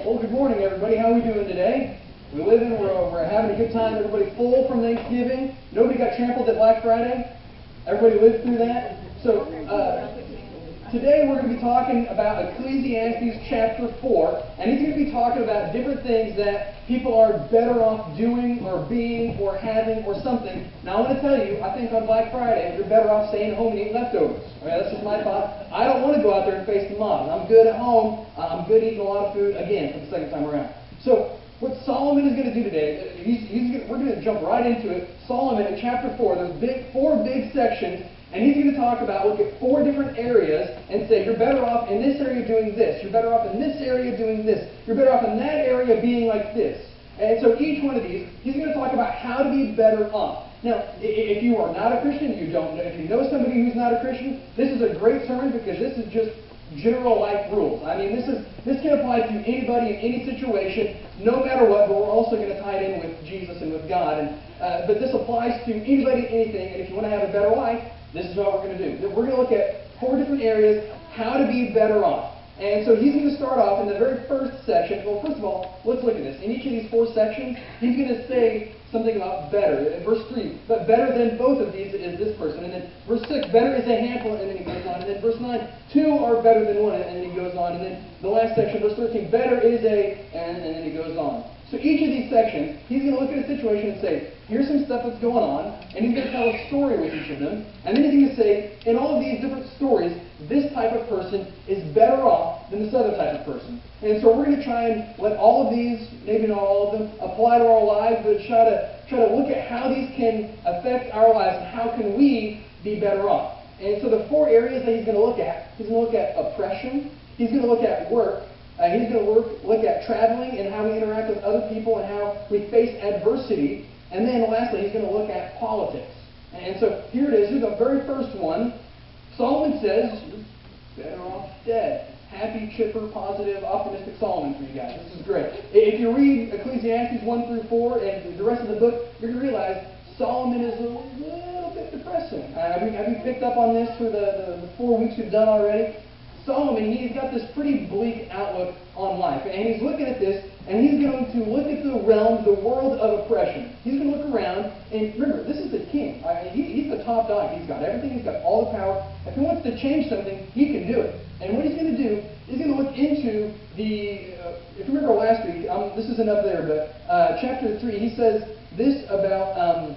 Well, good morning, everybody. How are we doing today? We're having a good time. Everybody full from Thanksgiving. Nobody got trampled at Black Friday. Everybody lived through that. So today we're going to be talking about Ecclesiastes chapter 4, and he's going to be talking about different things that people are better off doing or being or having or something. Now, I want to tell you, I think on Black Friday, you're better off staying home and eating leftovers. All right, that's just my thought. I don't want to go out there and face the mob. I'm good at home. I'm good eating a lot of food, again, for the second time around. So what Solomon is going to do today, we're going to jump right into it. Solomon in chapter 4, there's four big sections, and he's going to look at 4 different areas and say, you're better off in this area doing this. You're better off in this area doing this. You're better off in that area being like this. And so each one of these, he's going to talk about how to be better off. Now, if you are not a Christian, if you know somebody who's not a Christian, this is a great sermon because this is just general life rules. I mean, this can apply to anybody in any situation, no matter what, but we're also going to tie it in with Jesus and with God. But this applies to anybody, anything, and if you want to have a better life, this is what we're going to do. We're going to look at 4 different areas, how to be better off. And so he's going to start off in the very first section. Well, first of all, let's look at this. In each of these 4 sections, he's going to say something about better. In verse 3, but better than both of these is this person. And then verse 6, better is a handful, and then he goes on. And then verse 9, 2 are better than 1, and then he goes on. And then the last section, verse 13, better is a, and then he goes on. So each of these sections, he's going to look at a situation and say, here's some stuff that's going on, and he's going to tell a story with each of them. And then he's going to say, in all of these different stories, this type of person is better off than this other type of person. And so we're going to try and let all of these, maybe not all of them, apply to our lives, but try to look at how these can affect our lives and how can we be better off. And so the 4 areas that he's going to look at, he's going to look at oppression, he's going to look at work, he's going to look at traveling and how we interact with other people and how we face adversity. And then lastly, he's going to look at politics. And so here it is. Here's the very first one. Solomon says, you're better off dead. Happy, chipper, positive, optimistic Solomon for you guys. This is great. If you read Ecclesiastes 1 through 4 and the rest of the book, you're going to realize Solomon is a little bit depressing. Have you picked up on this for the 4 weeks we've done already? Solomon, he's got this pretty bleak outlook on life. And he's looking at this, and he's going to look at the realm, the world of oppression. He's going to look around, and remember, this is the king. He's the top dog. He's got everything. He's got all the power. If he wants to change something, he can do it. And what he's going to do, he's going to look into the, if you remember last week, this isn't up there, but chapter 3, he says this about,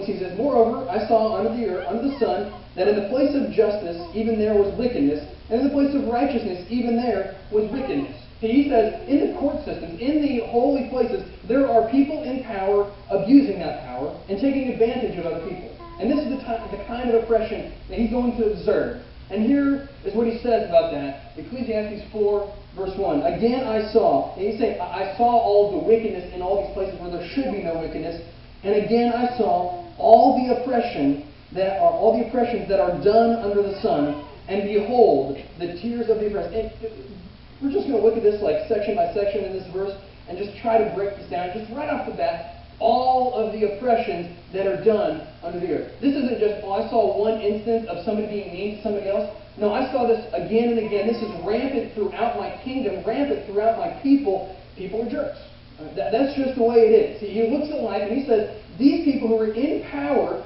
he says, moreover, I saw under the sun, that in the place of justice, even there was wickedness, and in the place of righteousness, even there was wickedness. He says, in the court systems, in the holy places, there are people in power abusing that power and taking advantage of other people. And this is the kind of oppression that he's going to observe. And here is what he says about that. Ecclesiastes 4, verse 1. Again I saw, and he's saying, I saw all the wickedness in all these places where there should be no wickedness. And again I saw all the oppressions that are done under the sun, and behold, the tears of the oppressed. And we're just going to look at this like section by section in this verse and just try to break this down. Just right off the bat, all of the oppressions that are done under the earth. This isn't just, I saw one instance of somebody being mean to somebody else. No, I saw this again and again. This is rampant throughout my kingdom, rampant throughout my people. People are jerks. That's just the way it is. See, he looks at life and he says, these people who are in power,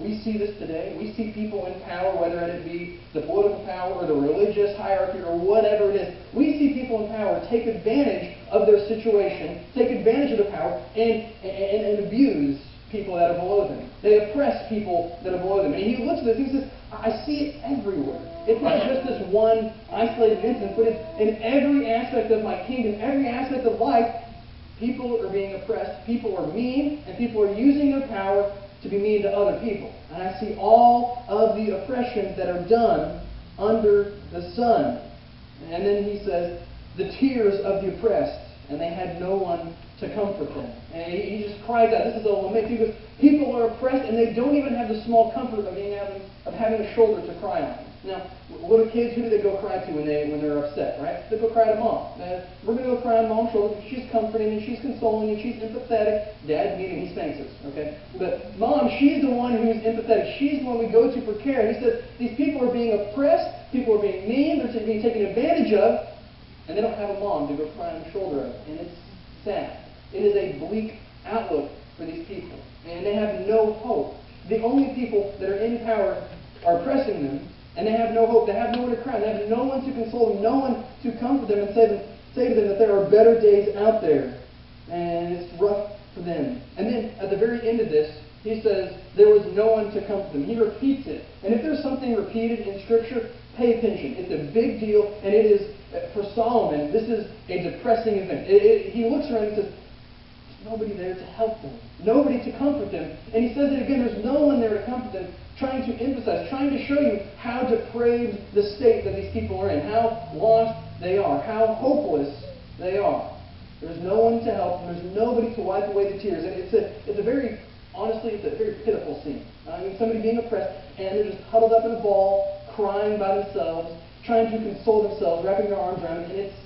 we see this today. We see people in power, whether it be the political power or the religious hierarchy or whatever it is. We see people in power take advantage of their situation, take advantage of the power, and abuse people that are below them. They oppress people that are below them. And he looks at this and he says, I see it everywhere. It's not just this one isolated instance, but it's in every aspect of my kingdom, every aspect of life. People are being oppressed, people are mean, and people are using their power to be mean to other people. And I see all of the oppressions that are done under the sun. And then he says, the tears of the oppressed, and they had no one to comfort them. And he just cries out. This is a lament. He goes, people are oppressed, and they don't even have the small comfort of having a shoulder to cry on. Now, little kids, who do they go cry to when they're upset, right? They go cry to mom. We're going to go cry on mom's shoulder because she's comforting and she's consoling and she's empathetic. Dad, meaning he spanks us, okay? But mom, she's the one who's empathetic. She's the one we go to for care. And he says, these people are being oppressed, people are being mean, they're being taken advantage of, and they don't have a mom to go cry on the shoulder of, and it's sad. It is a bleak outlook for these people, and they have no hope. The only people that are in power are oppressing them, and they have no hope. They have no one to cry. They have no one to console them, no one to comfort them and say to them that there are better days out there, and it's rough for them. And then at the very end of this, he says there was no one to comfort them. He repeats it. And if there's something repeated in Scripture, pay attention. It's a big deal, and it is, for Solomon, this is a depressing event. He looks around and says, there's nobody there to help them, nobody to comfort them. And he says it again, there's no one there to comfort them, trying to emphasize, trying to show you how depraved the state that these people are in, how lost they are, how hopeless they are. There's no one to help them. There's nobody to wipe away the tears. And it's a very, honestly, it's a very pitiful scene. I mean, somebody being oppressed, and they're just huddled up in a ball, crying by themselves, trying to console themselves, wrapping their arms around it. And it's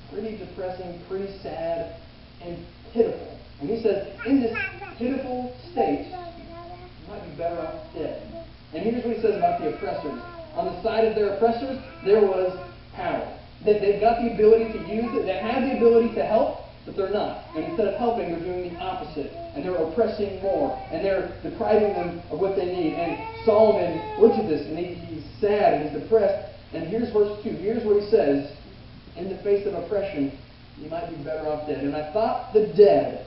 pretty depressing, pretty sad, and pitiful. And he says, in this pitiful state, you might be better off dead. And here's what he says about the oppressors. On the side of their oppressors, there was power. That they've got the ability to use it. They have the ability to help, but they're not. And instead of helping, they're doing the opposite. And they're oppressing more. And they're depriving them of what they need. And Solomon looks at this, and he's sad and he's depressed. And here's verse 2. Here's what he says. In the face of oppression, you might be better off dead. And I thought the dead,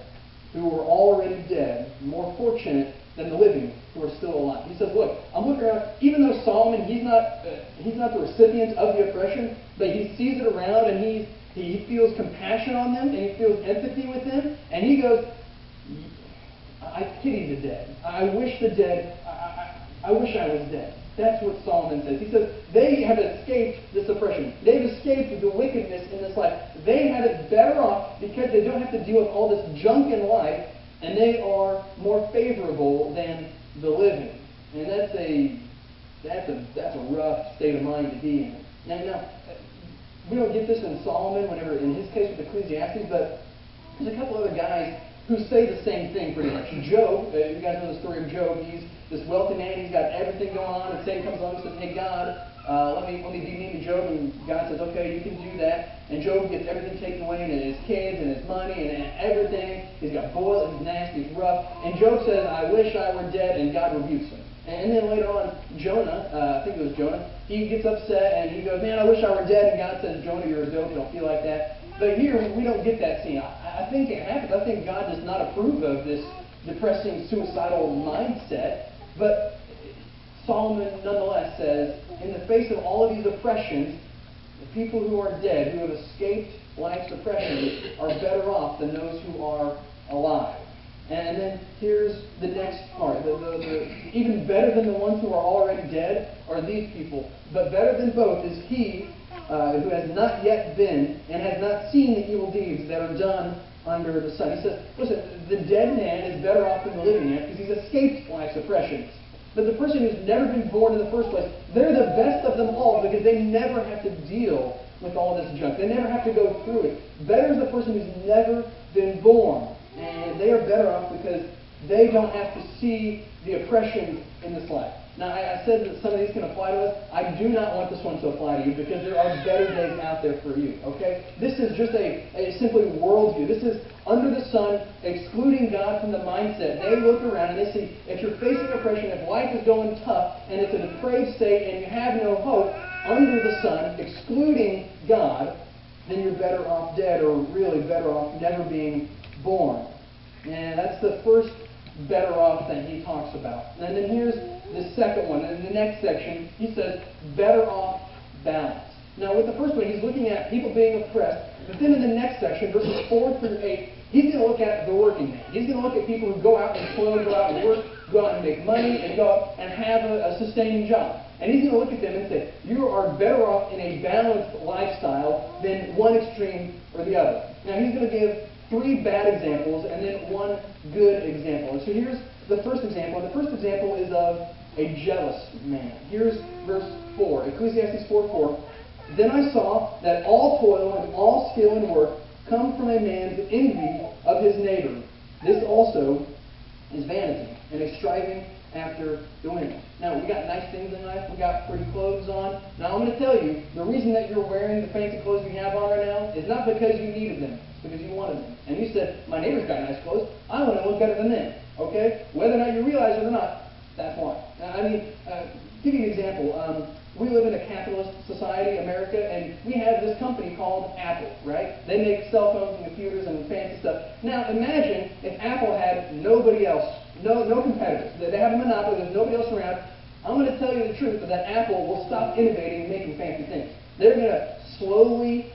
who were already dead, more fortunate than the living who are still alive. He says, look, I'm looking around, even though Solomon, he's not the recipient of the oppression, but he sees it around, and he feels compassion on them, and he feels empathy with them, and he goes, I pity the dead. I wish the dead, I wish I was dead. That's what Solomon says. He says, they have escaped this oppression. They've escaped the wickedness in this life. They have it better off because they don't have to deal with all this junk in life, and they are more favorable than the living. And that's a rough state of mind to be in. Now, we don't get this in Solomon, whenever in his case with Ecclesiastes, but there's a couple other guys who say the same thing pretty much. Job, you guys know the story of Job. He's this wealthy man. He's got everything going on, and Satan comes along and says, "Hey God, let me be mean to Job." And God says, "Okay, you can do that." And Job gets everything taken away, and his kids and his money and everything. He's got boiled. He's nasty. He's rough. And Job says, "I wish I were dead," and God rebukes him. And then later on, Jonah, I think it was Jonah, he gets upset and he goes, "Man, I wish I were dead." And God says, "Jonah, you're a dope. You don't feel like that." But here, we don't get that scene. I think it happens. I think God does not approve of this depressing, suicidal mindset. But Solomon, nonetheless, says, in the face of all of these oppressions, the people who are dead, who have escaped life's oppressions, are better off than those who are alive. And then here's the next part. Even better than the ones who are already dead are these people. But better than both is he who has not yet been and has not seen the evil deeds that are done under the sun. He says, listen, the dead man is better off than the living man because he's escaped life's oppressions. But the person who's never been born in the first place, they're the best of them all because they never have to deal with all this junk. They never have to go through it. Better is the person who's never been born. And they are better off because they don't have to see the oppression in this life. Now, I said that some of these can apply to us. I do not want this one to apply to you because there are better days out there for you, okay? This is just a simply worldview. This is under the sun, excluding God from the mindset. They look around and they see if you're facing oppression, if life is going tough, and it's a depraved state, and you have no hope under the sun, excluding God, then you're better off dead, or really better off never being born. And that's the first better off that he talks about. And then here's the second one. In the next section, he says, better off balance. Now, with the first one, he's looking at people being oppressed. But then in the next section, verses 4 through 8, he's going to look at the working man. He's going to look at people who go out and toil, go out and work, go out and make money, and go out and have a sustaining job. And he's going to look at them and say, you are better off in a balanced lifestyle than one extreme or the other. Now, he's going to give 3 bad examples and then 1 good example. And so here's the first example. And the first example is of a jealous man. Here's verse 4, Ecclesiastes 4:4. Then I saw that all toil and all skill and work come from a man's envy of his neighbor. This also is vanity and a striving after the wind. Now, we got nice things in life. We got pretty clothes on. Now, I'm going to tell you, the reason that you're wearing the fancy clothes you have on right now is not because you needed them. It's because you wanted them. And you said, my neighbor's got nice clothes. I want to look better than them. Okay? Whether or not you realize it or not, that's why. I mean, give you an example. We live in a capitalist society, America, and we have this company called Apple, right? They make cell phones and computers and fancy stuff. Now, imagine if Apple had nobody else, no competitors. They have a monopoly, there's nobody else around. I'm going to tell you the truth that Apple will stop innovating and making fancy things. They're going to slowly,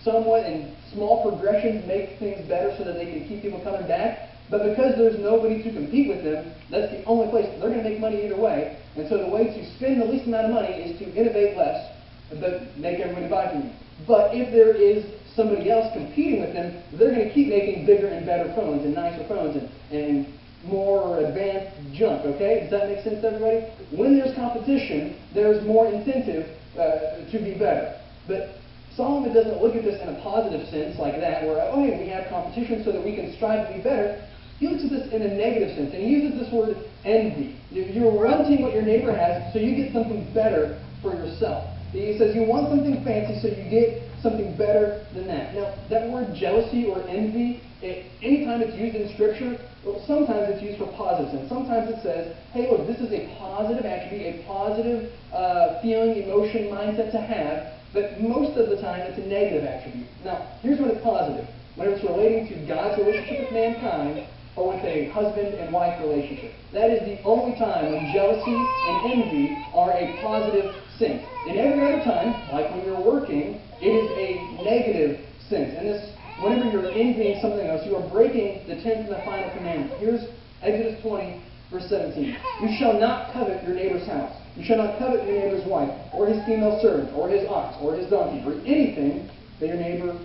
somewhat in small progressions, make things better so that they can keep people coming back. But because there's nobody to compete with them, that's the only place. They're going to make money either way. And so the way to spend the least amount of money is to innovate less, but make everybody buy from you. But if there is somebody else competing with them, they're going to keep making bigger and better phones and nicer phones and more advanced junk, okay? Does that make sense to everybody? When there's competition, there's more incentive to be better. But Solomon doesn't look at this in a positive sense like that, where, oh, hey, we have competition so that we can strive to be better. He looks at this in a negative sense, and he uses this word envy. You're wanting what your neighbor has, so you get something better for yourself. He says you want something fancy, so you get something better than that. Now, that word jealousy or envy, anytime it's used in Scripture, well, sometimes it's used for positive sense. Sometimes it says, hey, look, this is a positive attribute, a positive feeling, emotion, mindset to have, but most of the time it's a negative attribute. Now, here's when it's positive. When it's relating to God's relationship with mankind, or with a husband and wife relationship. That is the only time when jealousy and envy are a positive sense. In every other time, like when you're working, it is a negative sense. And this, whenever you're envying something else, you are breaking the 10th and the final commandment. Here's Exodus 20, verse 17. You shall not covet your neighbor's house. You shall not covet your neighbor's wife, or his female servant, or his ox, or his donkey, or anything that your neighbor,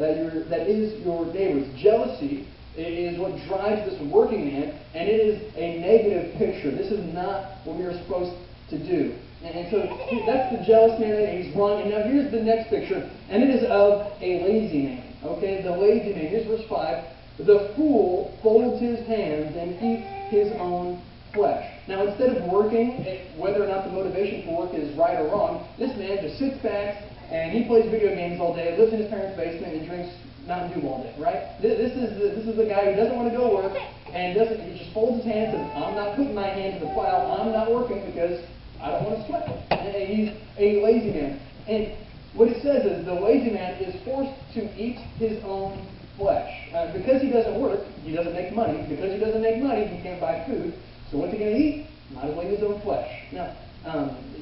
that is your neighbor's. Jealousy is what drives this working man, and it is a negative picture. This is not what we are supposed to do. And so that's the jealous man, and he's wrong. And now here's the next picture, and it is of a lazy man. Okay, the lazy man. Here's verse 5. The fool folds his hands and eats his own flesh. Now instead of working, whether or not the motivation for work is right or wrong, this man just sits back and he plays video games all day, lives in his parents' basement, and drinks Mountain Dew all day, right? This is the guy who doesn't want to go work and he just folds his hands and I'm not putting my hand to the plow. I'm not working because I don't want to sweat. And he's a lazy man. And what it says is the lazy man is forced to eat his own flesh. Because he doesn't work, he doesn't make money. Because he doesn't make money, he can't buy food. So what's he going to eat? Might as well eat his own flesh. Now,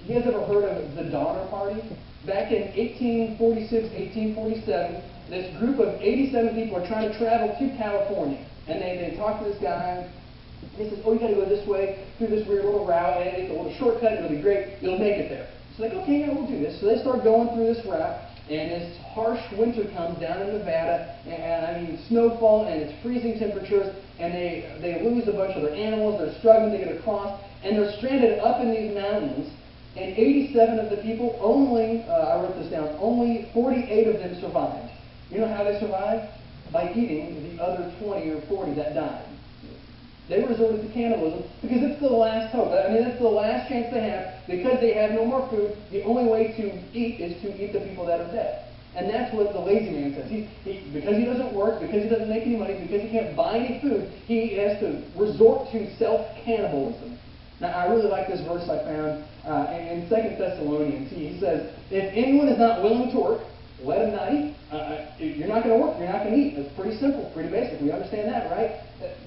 you guys ever heard of the Donner Party? Back in 1846, 1847, this group of 87 people are trying to travel to California. And they talk to this guy. He says, oh, you got to go this way, through this weird little route, and it's a little shortcut, it'll be great, you'll make it there. So like, okay, yeah, we'll do this. So they start going through this route, and this harsh winter comes down in Nevada, and I mean snowfall, and it's freezing temperatures, and they lose a bunch of their animals, they're struggling to get across, and they're stranded up in these mountains, and 87 of the people, I wrote this down, only 48 of them survived. You know how they survived? By eating the other 20 or 40 that died. They resorted to cannibalism because it's the last hope. I mean, that's the last chance they have. Because they have no more food, the only way to eat is to eat the people that are dead. And that's what the lazy man says. Because he doesn't work, because he doesn't make any money, because he can't buy any food, he has to resort to self-cannibalism. Now, I really like this verse I found in 2 Thessalonians. He says, if anyone is not willing to work, let him not eat. You're not going to work. You're not going to eat. It's pretty simple, pretty basic. We understand that, right?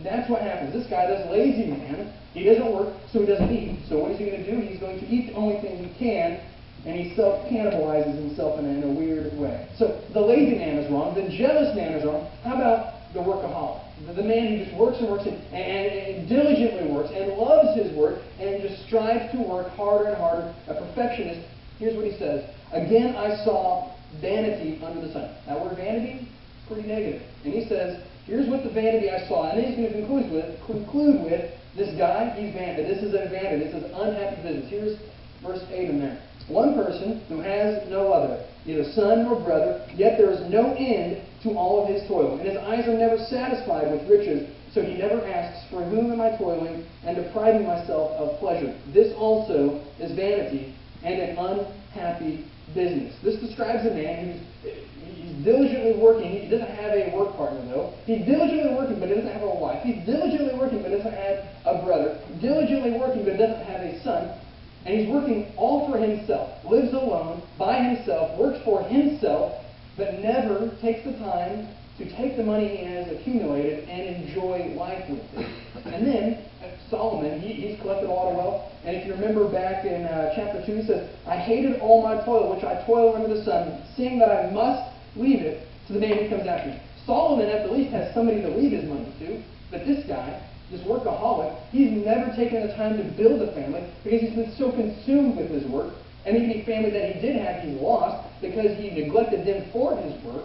That's what happens. This guy, this lazy man, he doesn't work, so he doesn't eat. So what is he going to do? He's going to eat the only thing he can, and he self-cannibalizes himself in a weird way. So the lazy man is wrong. The jealous man is wrong. How about the workaholic? The man who just works and works and diligently works and loves his work and just strives to work harder and harder, a perfectionist. Here's what he says. Again, I saw vanity under the sun. That word vanity, pretty negative. And he says, here's what the vanity I saw. And then he's going to conclude with this guy, he's vanity. This is a vanity. This is unhappy business. Here's verse 8 in there. One person who has no other, neither son nor brother, yet there is no end to all of his toil. And his eyes are never satisfied with riches, So he never asks, for whom am I toiling and depriving myself of pleasure? This also is vanity and an unhappy business. This describes a man he's diligently working. He doesn't have a work partner, though. He's diligently working, but he doesn't have a wife. He's diligently working, but doesn't have a brother. Diligently working, but doesn't have a son. And he's working all for himself, lives alone, by himself, works for himself, but never takes the time to take the money he has accumulated and enjoy life with it. And then Solomon, he's collected a lot of wealth. And if you remember back in chapter 2, he says, I hated all my toil, which I toil under the sun, seeing that I must leave it to the man who comes after me. Solomon at the least has somebody to leave his money to, but this guy, this workaholic, he's never taken the time to build a family because he's been so consumed with his work. And any family that he did have, he's lost because he neglected them for his work.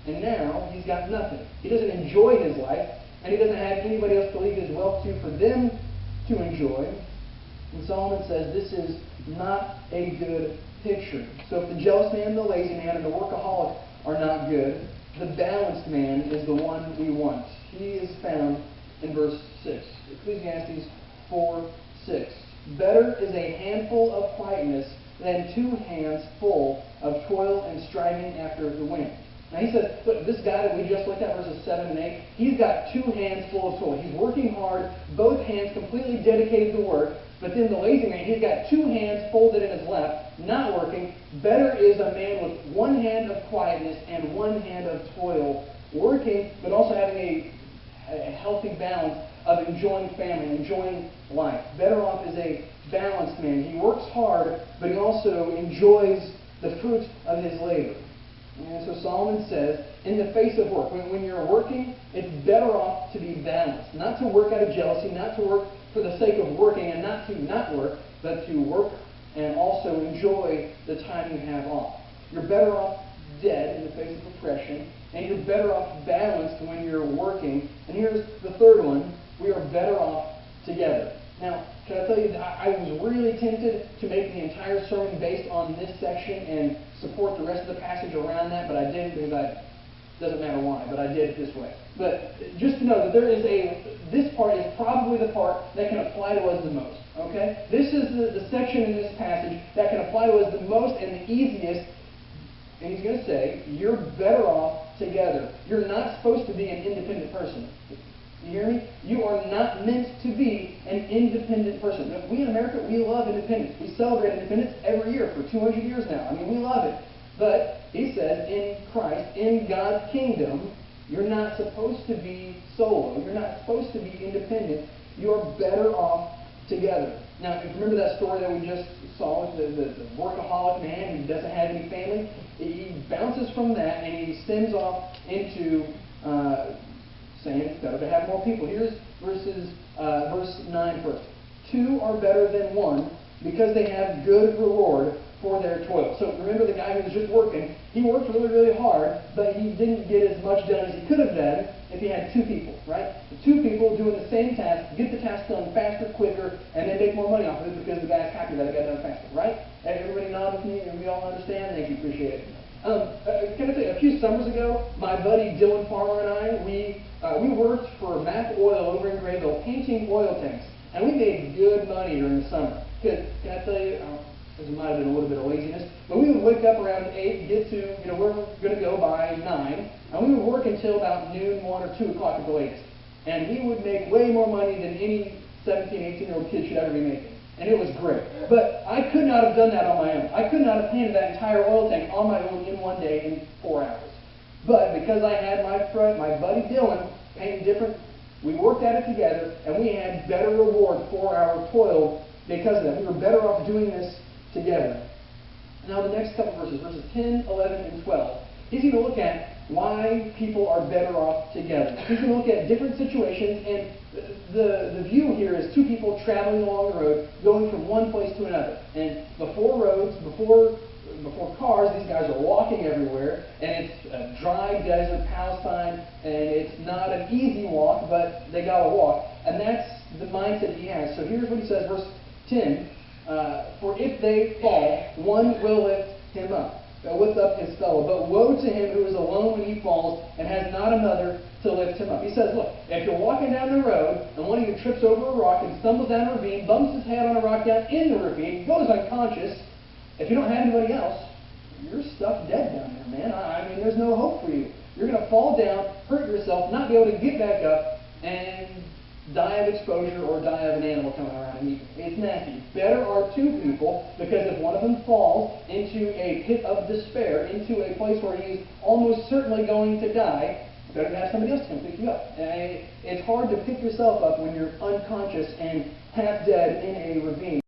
And now he's got nothing. He doesn't enjoy his life, and he doesn't have anybody else to leave his wealth to for them to enjoy. And Solomon says this is not a good picture. So if the jealous man, the lazy man, and the workaholic are not good, the balanced man is the one we want. He is found in verse 6. Ecclesiastes 4:6. Better is a handful of quietness than 2 hands full of toil and striving after the wind. Now he says, look, this guy that we just looked at, verses 7 and 8, he's got 2 hands full of toil. He's working hard, both hands completely dedicated to work. But then the lazy man, he's got 2 hands folded in his lap, not working. Better is a man with 1 hand of quietness and 1 hand of toil, working, but also having a healthy balance of enjoying family, enjoying life. Better off is a balanced man. He works hard, but he also enjoys the fruit of his labor. And so Solomon says, in the face of work, when you're working, it's better off to be balanced. Not to work out of jealousy, not to work for the sake of working and not to not work, but to work and also enjoy the time you have off. You're better off dead in the face of oppression, and you're better off balanced when you're working. And here's the third one. We are better off together. Now, can I tell you, I was really tempted to make the entire sermon based on this section and support the rest of the passage around that, but I didn't because it doesn't matter why, but I did it this way. But just to know that this part is probably the part that can apply to us the most. Okay? This is the section in this passage that can apply to us the most and the easiest. And he's going to say, you're better off together. You're not supposed to be an independent person. You hear me? You are not meant to be an independent person. Now, we in America, we love independence. We celebrate independence every year for 200 years now. I mean, we love it. But he says, in Christ, in God's kingdom, you're not supposed to be solo. You're not supposed to be independent. You're better off together. Now, if you remember that story that we just saw with the workaholic man who doesn't have any family, he bounces from that and he stems off into saying it's better to have more people. Here's verse 9 first. 2 are better than 1 because they have good reward for their toil. So remember the guy who was just working. He worked really, really hard, but he didn't get as much done as he could have done if he had 2 people, right? The 2 people doing the same task, get the task done faster, quicker, and then make more money off of it because the guy's happy that it got done faster, right? Everybody nod with me and we all understand? Thank you, appreciate it. Can I tell you, a few summers ago, my buddy Dylan Farmer and I, we worked for Mac Oil over in Grayville painting oil tanks. And we made good money during the summer. Can I tell you, this might have been a little bit of laziness, but we would wake up around 8, get to, where we're going to go by 9, and we would work until about noon, 1 or 2 o'clock at the latest. And we would make way more money than any 17, 18-year-old kid should ever be making. And it was great. But I could not have done that on my own. I could not have painted that entire oil tank on my own in one day in 4 hours. But because I had my buddy Dylan painting different, we worked at it together, and we had better reward for our toil because of that. We were better off doing this together. Now the next couple verses 10, 11, and 12, he's going to look at why people are better off together. He's going to look at different situations, and the view here is 2 people traveling along the road, going from one place to another. And before roads, before cars, these guys are walking everywhere, and it's a dry desert, Palestine, and it's not an easy walk, but they got to walk. And that's the mindset he has. So here's what he says, verse 10, for if they fall, one will lift him up, lift up his fellow. But woe to him who is alone when he falls and has not another to lift him up. He says, look, if you're walking down the road and one of you trips over a rock and stumbles down a ravine, bumps his head on a rock down in the ravine, goes unconscious, if you don't have anybody else, you're stuck dead down there, man. I mean, there's no hope for you. You're going to fall down, hurt yourself, not be able to get back up, and die of exposure or die of an animal coming around and eating. It's nasty. Better are two people, because if one of them falls into a pit of despair, into a place where he's almost certainly going to die, better to have somebody else come pick you up. It's hard to pick yourself up when you're unconscious and half dead in a ravine.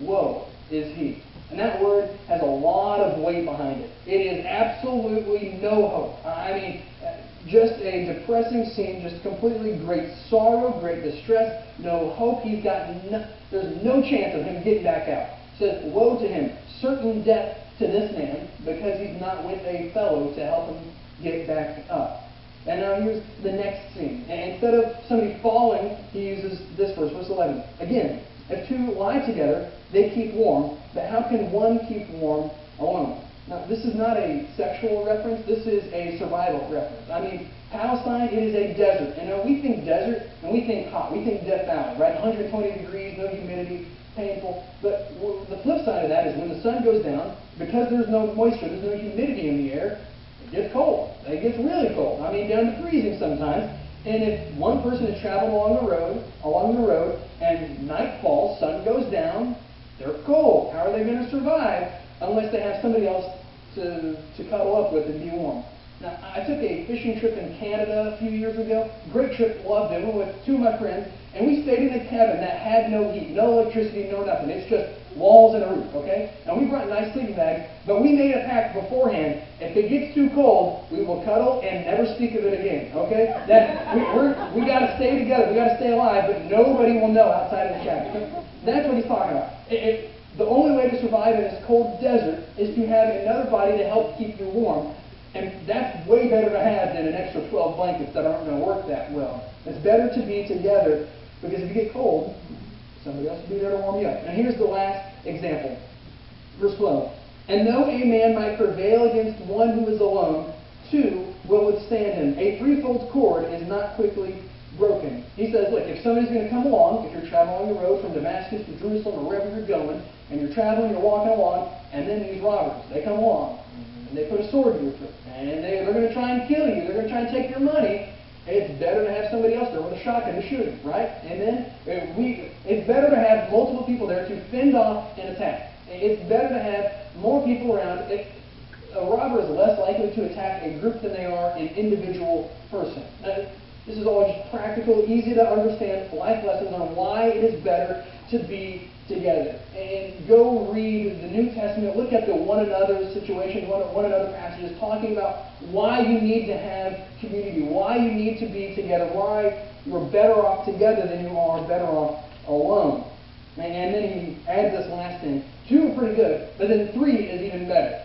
Woe is he. And that word has a lot of weight behind it. It is absolutely no hope. I mean, just a depressing scene, just completely great sorrow, great distress, no hope. There's no chance of him getting back out. It says, woe to him, certain death to this man, because he's not with a fellow to help him get back up. And now here's the next scene. And instead of somebody falling, he uses this verse, verse 11. Again, if two lie together, they keep warm, but how can one keep warm alone? Now, this is not a sexual reference. This is a survival reference. I mean, Palestine, it is a desert. And we think desert, and we think hot. We think Death Valley, right? 120 degrees, no humidity, painful. But the flip side of that is when the sun goes down, because there's no moisture, there's no humidity in the air, it gets cold. It gets really cold. I mean, down to freezing sometimes. And if one person has traveled along the road, and night falls, sun goes down, they're cold. How are they going to survive unless they have somebody else to cuddle up with and be warm? Now, I took a fishing trip in Canada a few years ago. Great trip, loved it. We went with two of my friends, and we stayed in a cabin that had no heat, no electricity, no nothing. It's just walls and a roof, okay? And we brought nice sleeping bags, but we made a pact beforehand. If it gets too cold, we will cuddle and never speak of it again, okay? We got to stay together. We got to stay alive, but nobody will know outside of the cabin. That's what he's talking about. The only way to survive in this cold desert is to have another body to help keep you warm. And that's way better to have than an extra 12 blankets that aren't going to work that well. It's better to be together, because if you get cold, somebody else will be there to warm you up. Now here's the last example. Verse 12. And though a man might prevail against one who is alone, two will withstand him. A threefold cord is not quickly broken. He says, look, if somebody's going to come along, if you're traveling on the road from Damascus to Jerusalem or wherever you're going, and you're traveling, you're walking along, and then these robbers, they come along, and they put a sword to your throat, and they're going to try and kill you, they're going to try and take your money. It's better to have somebody else there with a shotgun to shoot him, right? And then it's better to have multiple people there to fend off an attack. It's better to have more people around. A robber is less likely to attack a group than they are an individual person. This is all just practical, easy to understand life lessons on why it is better to be together. And go read the New Testament, look at the one another situation, one another passages, talking about why you need to have community, why you need to be together, why you're better off together than you are better off alone. And then he adds this last thing. Two are pretty good, but then three is even better.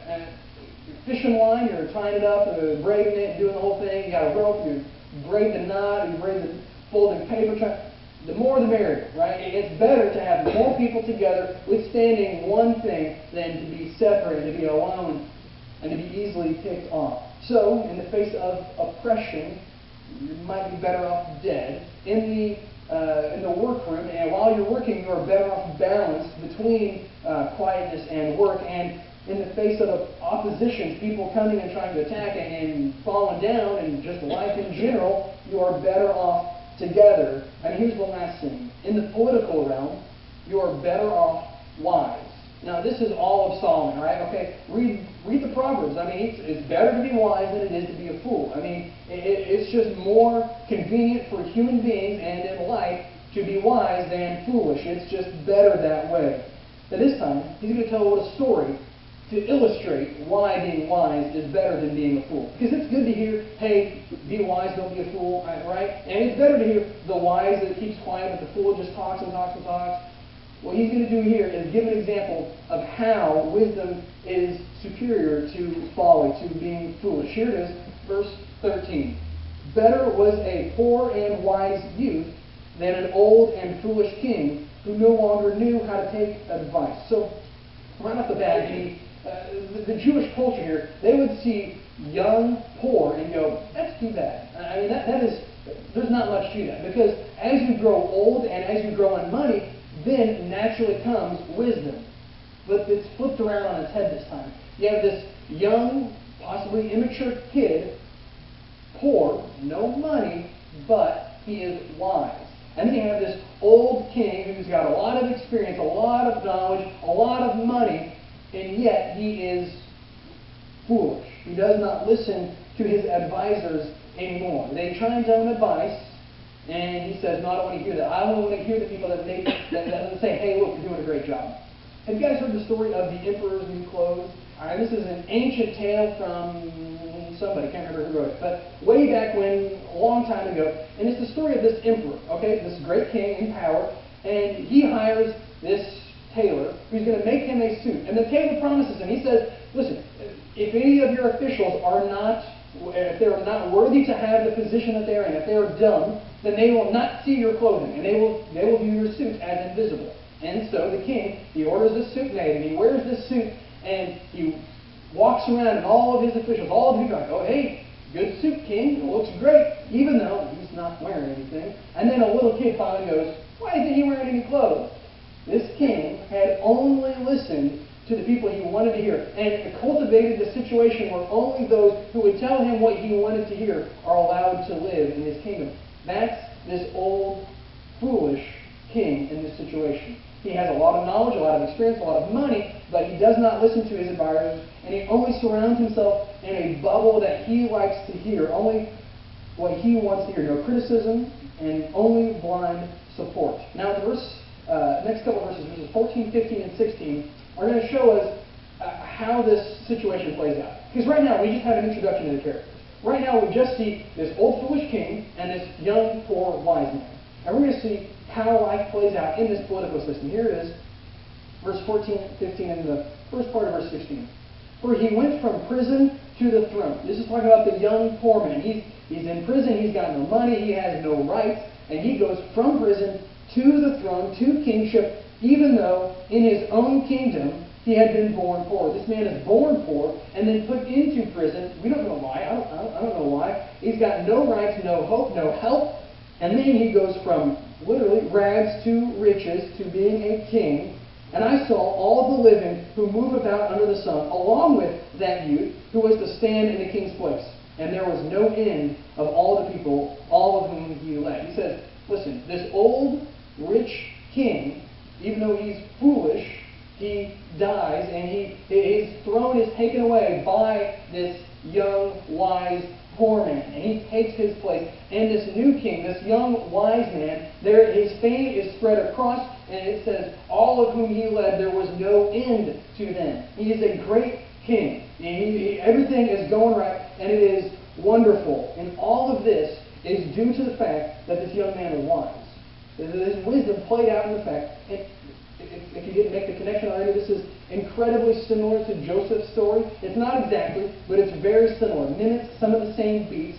You're fishing line, you're tying it up, braiding it, doing the whole thing, you got a rope, you braid the knot, you braid the folded paper. The more the merrier, right? It's better to have more people together withstanding one thing than to be separate, to be alone, and to be easily picked off. So, in the face of oppression, you might be better off dead. In the workroom, and while you're working, you are better off balanced between quietness and work. And in the face of opposition, people coming and trying to attack and falling down, and just life in general, you are better off together. And here's the last thing. In the political realm, you are better off wise. Now, this is all of Solomon, right? Okay, read the Proverbs. I mean, it's better to be wise than it is to be a fool. I mean, it's just more convenient for human beings and in life to be wise than foolish. It's just better that way. But this time, he's going to tell a story to illustrate why being wise is better than being a fool. Because it's good to hear, hey, be wise, don't be a fool, right? And it's better to hear the wise that keeps quiet, but the fool just talks and talks and talks. What he's going to do here is give an example of how wisdom is superior to folly, to being foolish. Here it is, verse 13. Better was a poor and wise youth than an old and foolish king who no longer knew how to take advice. So, right off the bat, the Jewish culture here, they would see young, poor, and go, that's too bad. I mean, that is there's not much to that. Because as you grow old and as you grow in money, then naturally comes wisdom. But it's flipped around on its head this time. You have this young, possibly immature kid, poor, no money, but he is wise. And then you have this old king who's got a lot of experience, a lot of knowledge, a lot of money, and yet he is foolish. He does not listen to his advisors anymore. They try and tell him advice, and he says, no, I don't want to hear that. I only want to hear the people that say, hey, look, you're doing a great job. Have you guys heard the story of the emperor's new clothes? All right, this is an ancient tale from somebody, can't remember who wrote it, but way back when, a long time ago, and it's the story of this emperor, okay, this great king in power, and he hires this tailor who's going to make him a suit. And the tailor promises him, he says, listen, if any of your officials are not, if they're not worthy to have the position that they're in, if they are dumb, then they will not see your clothing, and they will view your suit as invisible. And so the king, he orders this suit made, and he wears this suit, and he walks around, and all of his officials, all of the people are like, oh, hey, good suit, king, it looks great, even though he's not wearing anything. And then a little kid finally goes, why isn't he wearing any clothes? This king had only listened to the people he wanted to hear, and cultivated a situation where only those who would tell him what he wanted to hear are allowed to live in his kingdom. That's this old, foolish king in this situation. He has a lot of knowledge, a lot of experience, a lot of money, but he does not listen to his advisors, and he only surrounds himself in a bubble that he likes to hear, only what he wants to hear, no criticism, and only blind support. Now, the next couple of verses 14, 15, and 16, are going to show us how this situation plays out. Because right now, we just have an introduction to the characters. Right now, we just see this old foolish king and this young, poor, wise man. And we're going to see how life plays out in this political system. Here it is, verse 14, 15, and the first part of verse 16. For he went from prison to the throne. This is talking about the young poor man. He's in prison, he's got no money, he has no rights, and he goes from prison to the throne, to kingship, even though in his own kingdom he had been born poor. This man is born poor and then put into prison. We don't know why. I don't know why. He's got no rights, no hope, no help. And then he goes from literally rags to riches to being a king. And I saw all the living who move about under the sun, along with that youth who was to stand in the king's place. And there was no end of all the people, all of whom he led. He says, listen, this old, rich king, even though he's foolish, he dies, and his throne is taken away by this young, wise, poor man. And he takes his place. And this new king, this young, wise man, his fame is spread across, and it says, all of whom he led, there was no end to them. He is a great king. Everything is going right, and it is wonderful. And all of this is due to the fact that this young man is wise. His wisdom played out in the fact, and if you didn't make the connection already, this is incredibly similar to Joseph's story. It's not exactly, but it's very similar. Mimics some of the same beats.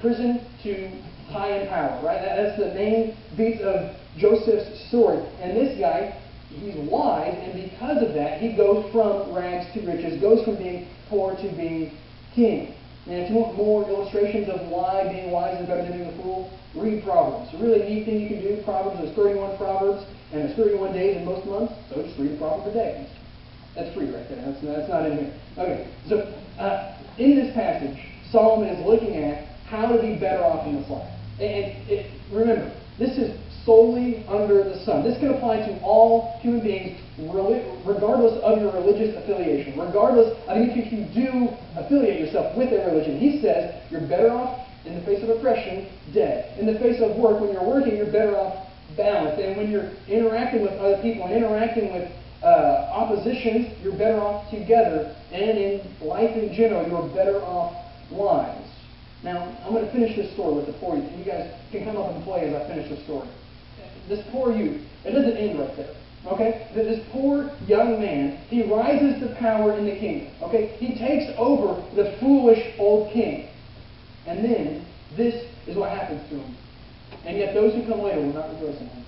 Prison to high in power, right? That's the main beats of Joseph's story. And this guy, he's wise, and because of that, he goes from rags to riches, goes from being poor to being king. And if you want more illustrations of why being wise is better than being a fool, read Proverbs. A really neat thing you can do. Proverbs, there's 31 Proverbs, and there's 31 days in most months, so just read a Proverb a day. That's free right there. That's not in here. Okay, so in this passage, Solomon is looking at how to be better off in this life. And remember, this is solely under the sun. This can apply to all human beings, regardless of your religious affiliation. Regardless, if you do affiliate yourself with a religion. He says you're better off in the face of oppression, dead. In the face of work, when you're working, you're better off balanced. And when you're interacting with other people and interacting with oppositions, you're better off together. And in life in general, you're better off wise. Now, I'm going to finish this story with the poor youth. You guys can come up and play as I finish the story. This poor youth, it doesn't end right there. Okay? This poor young man, he rises to power in the kingdom. Okay? He takes over the foolish old king. And then, this is what happens to him. And yet those who come later will not rejoice in him.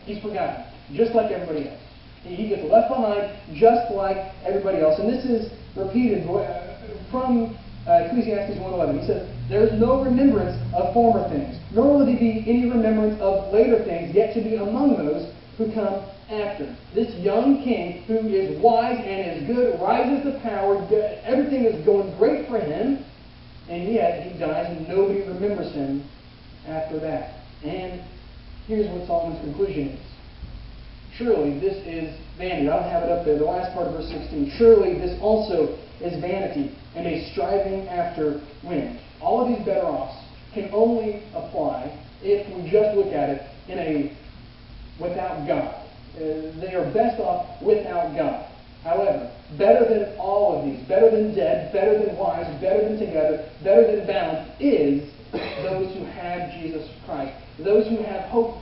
He's forgotten, just like everybody else. He gets left behind, just like everybody else. And this is repeated from Ecclesiastes 1:11. He says, there is no remembrance of former things, nor will there be any remembrance of later things yet to be among those who come after. This young king, who is wise and is good, rises to power. Everything is going great for him, and yet he dies and nobody remembers him after that. And here's what Solomon's conclusion is. Surely this is vanity. I don't have it up there. The last part of verse 16. Surely this also is vanity and a striving after wind. All of these better-offs can only apply if we just look at it in a without God. They are best off without God. However, better than all of these, better than dead, better than wise, better than together, better than bound, is those who have Jesus Christ. Those who have hope